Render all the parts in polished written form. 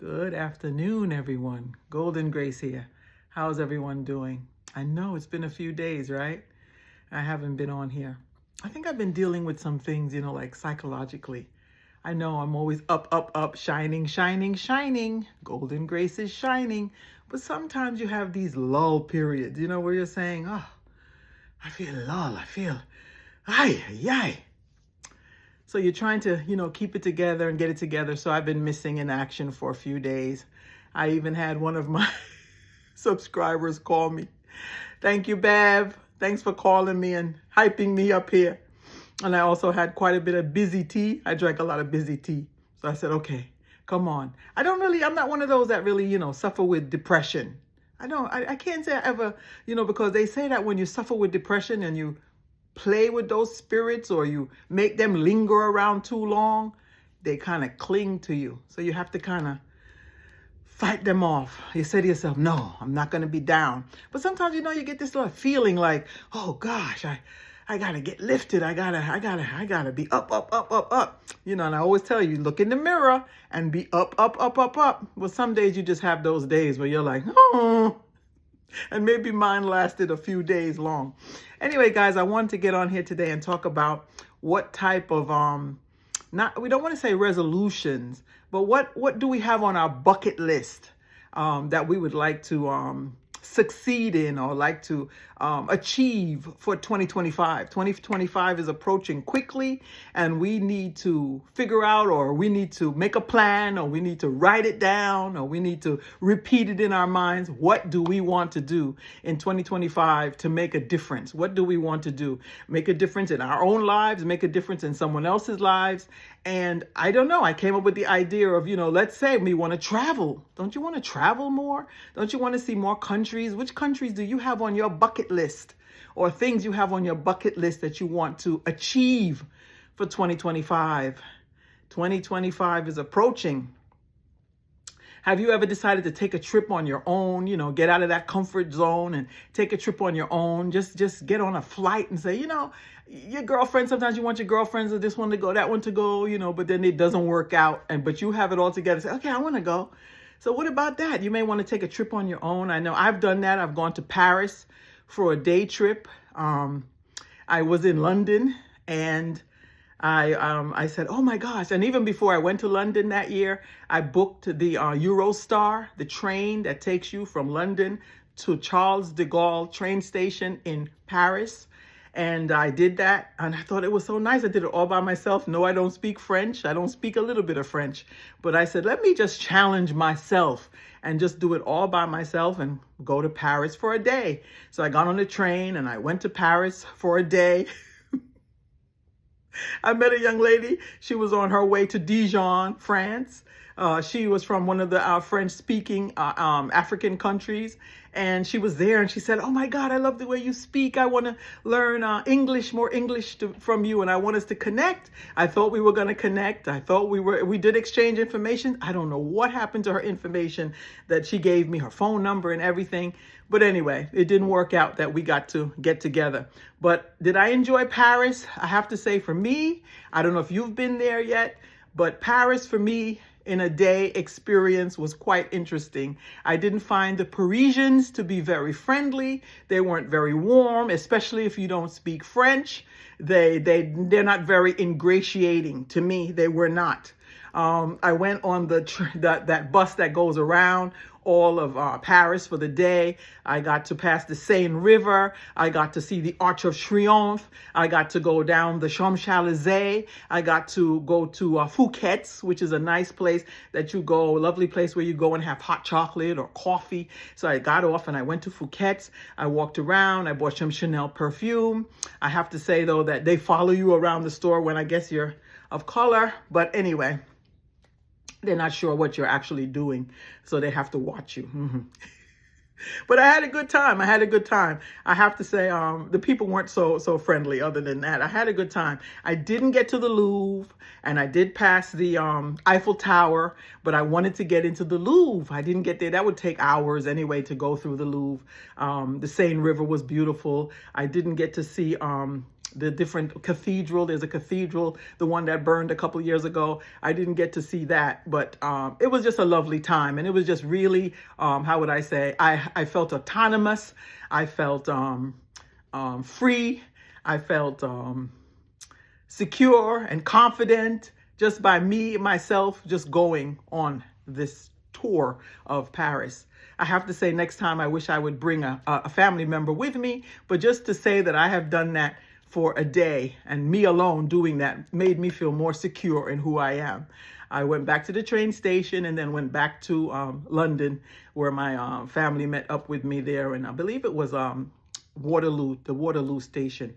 Good afternoon, everyone. Golden Grace here. How's everyone doing? I know it's been a few days, right? I haven't been on here. I think I've been dealing with some things, like psychologically. I know I'm always up, up, up, shining, shining, shining. Golden Grace is shining. But sometimes you have these lull periods, where you're saying, oh, I feel lull. I feel, ay, ay. So you're trying to, keep it together and get it together. So I've been missing in action for a few days. I even had one of my subscribers call me. Thank you, Bev. Thanks for calling me and hyping me up here. And I also had quite a bit of busy tea. I drank a lot of busy tea. So I said, okay, come on. I'm not one of those that really, suffer with depression. I can't say I ever, because they say that when you suffer with depression and you play with those spirits or you make them linger around too long, they kind of cling to you. So you have to kind of fight them off. You say to yourself, no, I'm not going to be down. But sometimes, you get this little feeling like, oh gosh, I got to get lifted. I gotta be up, up, up, up, up. And I always tell you, look in the mirror and be up, up, up, up, up. Well, some days you just have those days where you're like, oh, and maybe mine lasted a few days long. Anyway, guys, I wanted to get on here today and talk about what type of, we don't want to say resolutions, but what do we have on our bucket list that we would like to succeed in or like to achieve for 2025. 2025 is approaching quickly, and we need to figure out, or we need to make a plan, or we need to write it down, or we need to repeat it in our minds. What do we want to do in 2025 to make a difference? What do we want to do? Make a difference in our own lives, make a difference in someone else's lives. And I don't know, I came up with the idea of, let's say we want to travel. Don't you want to travel more? Don't you want to see more countries? Which countries do you have on your bucket list, or things you have on your bucket list that you want to achieve for 2025? 2025 is approaching. Have you ever decided to take a trip on your own, get out of that comfort zone and take a trip on your own? Just get on a flight and say, your girlfriend, sometimes you want your girlfriends to this one to go, that one to go, but then it doesn't work out. But you have it all together. Say, okay, I want to go. So what about that? You may want to take a trip on your own. I know I've done that. I've gone to Paris for a day trip. I was in London, and I said, oh my gosh. And even before I went to London that year, I booked the Eurostar, the train that takes you from London to Charles de Gaulle train station in Paris. And I did that, and I thought it was so nice. I did it all by myself. No, I don't speak French. I don't speak a little bit of French. But I said, let me just challenge myself and just do it all by myself and go to Paris for a day. So I got on the train and I went to Paris for a day. I met a young lady. She was on her way to Dijon, France. She was from one of the French-speaking African countries, and she was there, and she said, oh my God, I love the way you speak. I want to learn more English from you, and I want us to connect. I thought we were going to connect. I thought we did exchange information. I don't know what happened to her information that she gave me, her phone number and everything. But anyway, it didn't work out that we got to get together. But did I enjoy Paris? I have to say, for me, I don't know if you've been there yet, but Paris for me in a day experience was quite interesting. I didn't find the Parisians to be very friendly. They weren't very warm, especially if you don't speak French. They're not very ingratiating to me. They were not. I went on that bus that goes around all of Paris for the day. I got to pass the Seine River. I got to see the Arch of Triomphe. I got to go down the Champs-Élysées. I got to go to Phuket, which is a nice place that you go, a lovely place where you go and have hot chocolate or coffee. So I got off and I went to Phuket. I walked around. I bought some Chanel perfume. I have to say, though, that they follow you around the store when I guess you're of color. But anyway, they're not sure what you're actually doing, so they have to watch you. Mm-hmm. But I had a good time. I have to say, the people weren't so friendly. Other than that, I had a good time. I didn't get to the Louvre, and I did pass the Eiffel Tower, but I wanted to get into the Louvre. I didn't get there. That would take hours anyway to go through the Louvre. The Seine River was beautiful. I didn't get to see the different cathedral. There's a cathedral, the one that burned a couple years ago. I didn't get to see that, but it was just a lovely time. And it was just really, how would I say, I felt autonomous. I felt free. I felt secure and confident just by me, myself, just going on this tour of Paris. I have to say, next time I wish I would bring a family member with me, but just to say that I have done that for a day, and me alone doing that made me feel more secure in who I am. I went back to the train station and then went back to London, where my family met up with me there, and I believe it was Waterloo, the Waterloo station.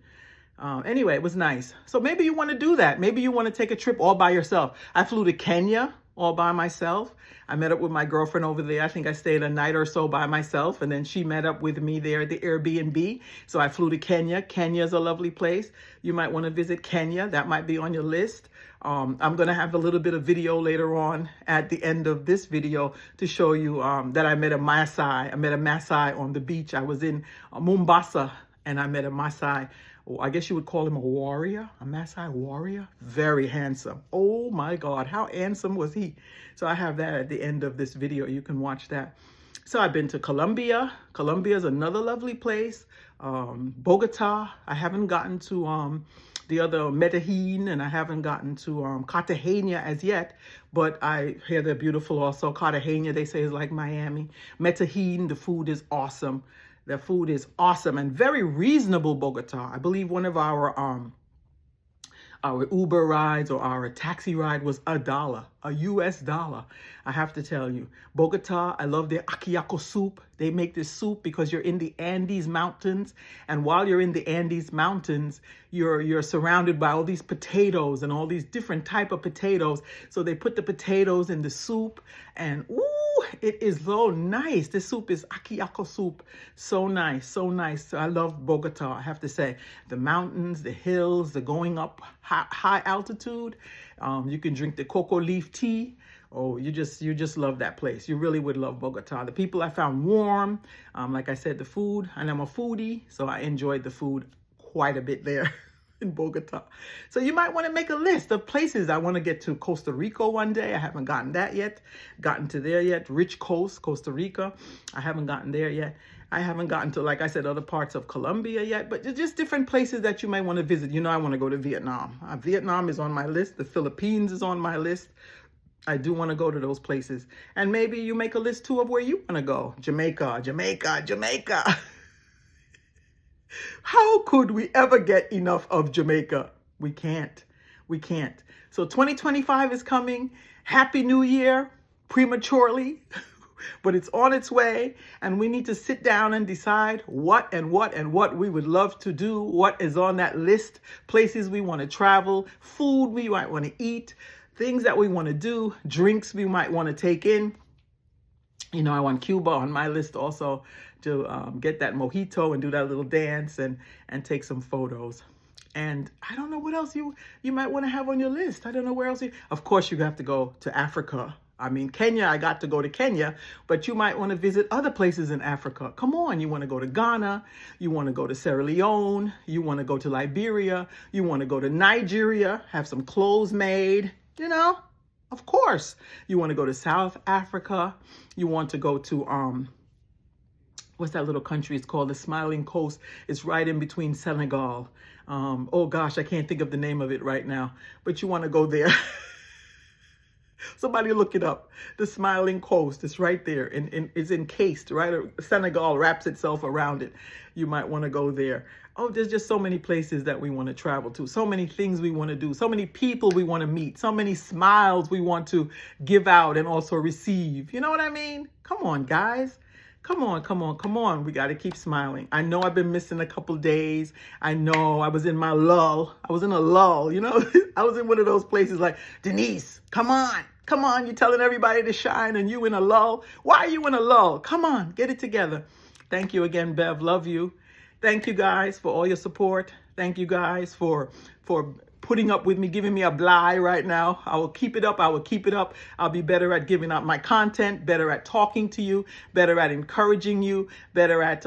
Anyway, it was nice. So maybe you want to do that. Maybe you want to take a trip all by yourself. I flew to Kenya all by myself. I met up with my girlfriend over there. I think I stayed a night or so by myself, and then she met up with me there at the Airbnb. So I flew to Kenya. Kenya is a lovely place. You might want to visit Kenya. That might be on your list. I'm going to have a little bit of video later on at the end of this video to show you that I met a Maasai. I met a Maasai on the beach. I was in Mombasa, and I met a Maasai. I guess you would call him a warrior, a Masai warrior. Very handsome. Oh my God, how handsome was he? So I have that at the end of this video. You can watch that. So I've been to Colombia. Colombia is another lovely place. Bogota. I haven't gotten to the other Medellin, and I haven't gotten to Cartagena as yet, but I hear they're beautiful also. Cartagena, they say, is like Miami. Medellin, the food is awesome. The food is awesome and very reasonable. Bogota. I believe one of our Uber rides or our taxi ride was $1, a US dollar. I have to tell you, Bogota, I love their ajiaco soup. They make this soup because you're in the Andes Mountains, and while you're in the Andes Mountains, you're surrounded by all these potatoes and all these different type of potatoes. So they put the potatoes in the soup, and ooh, it is so nice. This soup is ajiaco soup. So nice, so nice. So I love Bogota, I have to say. The mountains, the hills, the going up high altitude. You can drink the cocoa leaf tea. Oh, you just love that place. You really would love Bogota. The people I found warm. Like I said, the food, and I'm a foodie, so I enjoyed the food quite a bit there in Bogota. So you might want to make a list of places. I want to get to Costa Rica one day. I haven't gotten to there yet. Rich Coast, Costa Rica. I haven't gotten there yet. I haven't gotten to, like I said, other parts of Colombia yet, but just different places that you might want to visit. You know, I want to go to Vietnam. Vietnam is on my list. The Philippines is on my list. I do want to go to those places. And maybe you make a list too of where you want to go. Jamaica, Jamaica, Jamaica. How could we ever get enough of Jamaica? We can't. We can't. So 2025 is coming. Happy New Year, prematurely. But it's on its way, and we need to sit down and decide what we would love to do, what is on that list, places we want to travel, food we might want to eat, things that we want to do, drinks we might want to take in. You know, I want Cuba on my list also to get that mojito and do that little dance and take some photos. And I don't know what else you might want to have on your list. I don't know where else of course, you have to go to Africa. I mean, Kenya, I got to go to Kenya, but you might want to visit other places in Africa. Come on, you want to go to Ghana, you want to go to Sierra Leone, you want to go to Liberia, you want to go to Nigeria, have some clothes made, you know, of course. You want to go to South Africa, you want to go to, what's that little country? It's called the Smiling Coast. It's right in between Senegal. Oh gosh, I can't think of the name of it right now, but you want to go there. Somebody look it up. The Smiling Coast. It's right there. And it's encased, right? Senegal wraps itself around it. You might want to go there. Oh, there's just so many places that we want to travel to. So many things we want to do. So many people we want to meet. So many smiles we want to give out and also receive. You know what I mean? Come on, guys. Come on, come on, come on. We got to keep smiling. I know I've been missing a couple days. I know I was in my lull. I was in a lull, you know. I was in one of those places like, Denise, come on. Come on, you're telling everybody to shine and you in a lull. Why are you in a lull? Come on, get it together. Thank you again, Bev. Love you. Thank you guys for all your support. Thank you guys for putting up with me, giving me a blah right now. I will keep it up. I will keep it up. I'll be better at giving out my content, better at talking to you, better at encouraging you, better at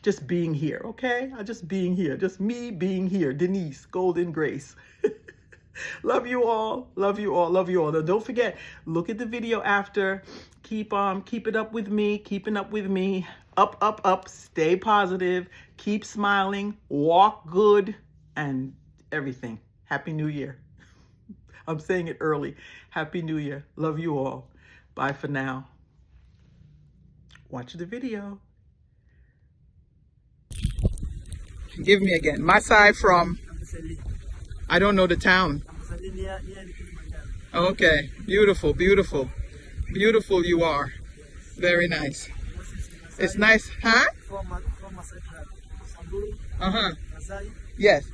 just being here, okay? Just being here. Just me being here. Denise, Golden Grace. Love you all. Love you all. Love you all. Now, don't forget, look at the video after. Keep it up with me. Keeping up with me. Up, up, up. Stay positive. Keep smiling. Walk good. And everything. Happy New Year. I'm saying it early. Happy New Year. Love you all. Bye for now. Watch the video. Give me again. Masai from... I don't know the town. Okay. Beautiful, beautiful. Beautiful you are. Very nice. It's nice, huh? Uh-huh. Yes.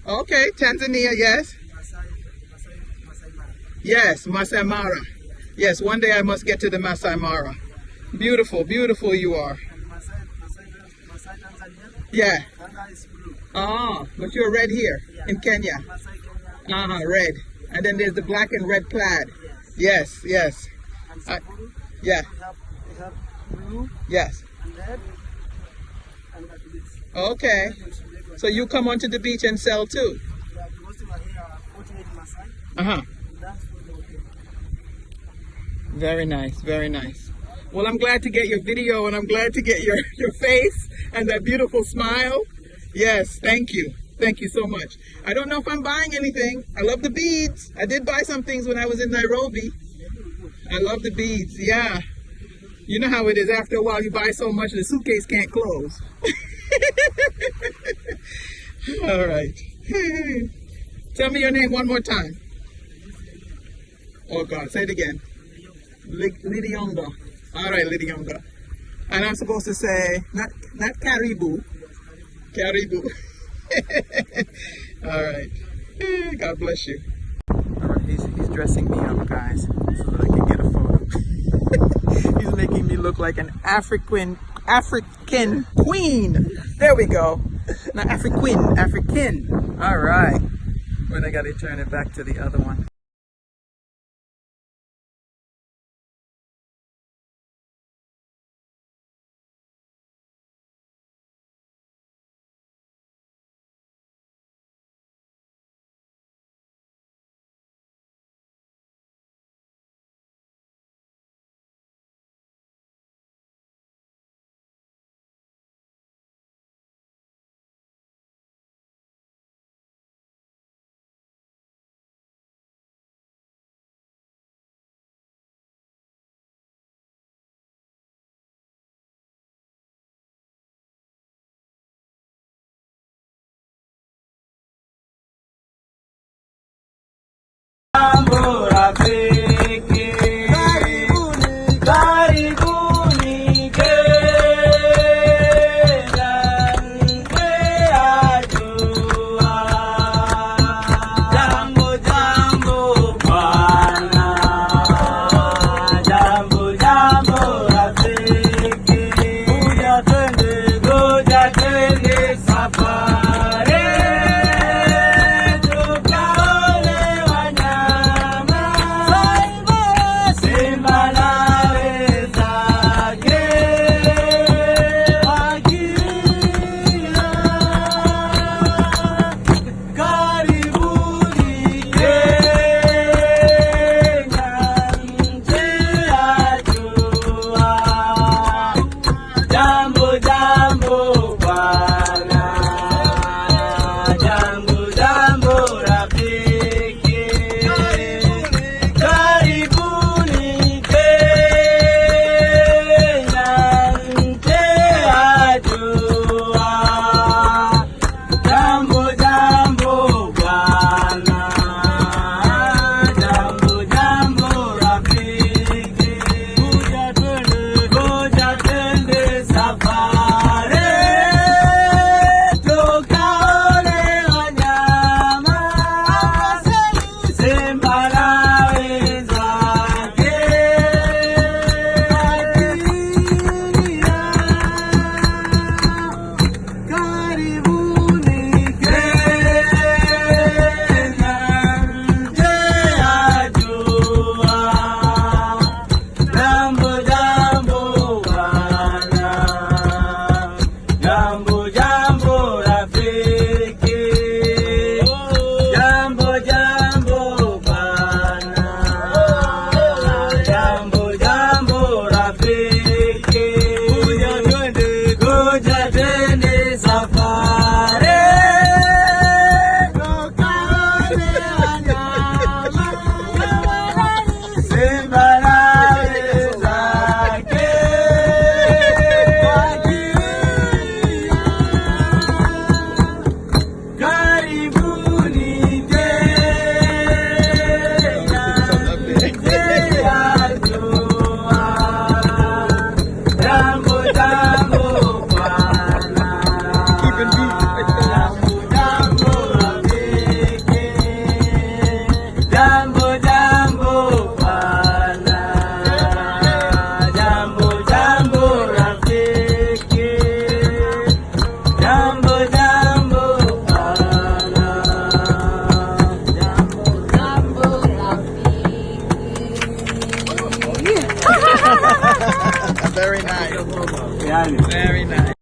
Okay, Tanzania, yes. Yes, Masai Mara. Yes, one day I must get to the Masai Mara. Beautiful, beautiful you are. Yeah. Oh, but you're red here in Kenya. Uh-huh, red. And then there's the black and red plaid. Yes, yes. Yeah. Yes. Okay. So you come onto the beach and sell too? Uh-huh. Very nice, very nice. Well, I'm glad to get your video and I'm glad to get your face and that beautiful smile. Yes, thank you. Thank you so much. I don't know if I'm buying anything. I love the beads. I did buy some things when I was in Nairobi. I love the beads, yeah. You know how it is. After a while, you buy so much, the suitcase can't close. All right. Tell me your name one more time. Oh, God. Say it again. Lidionga. All right, Lidionga. And I'm supposed to say, not Caribou. Caribou. All right. God bless you. All right, he's dressing me up, guys, so that I can get a photo. He's making me look like an African queen. There we go. Not African. All right. Then I got to turn it back to the other one. Very nice. Very nice.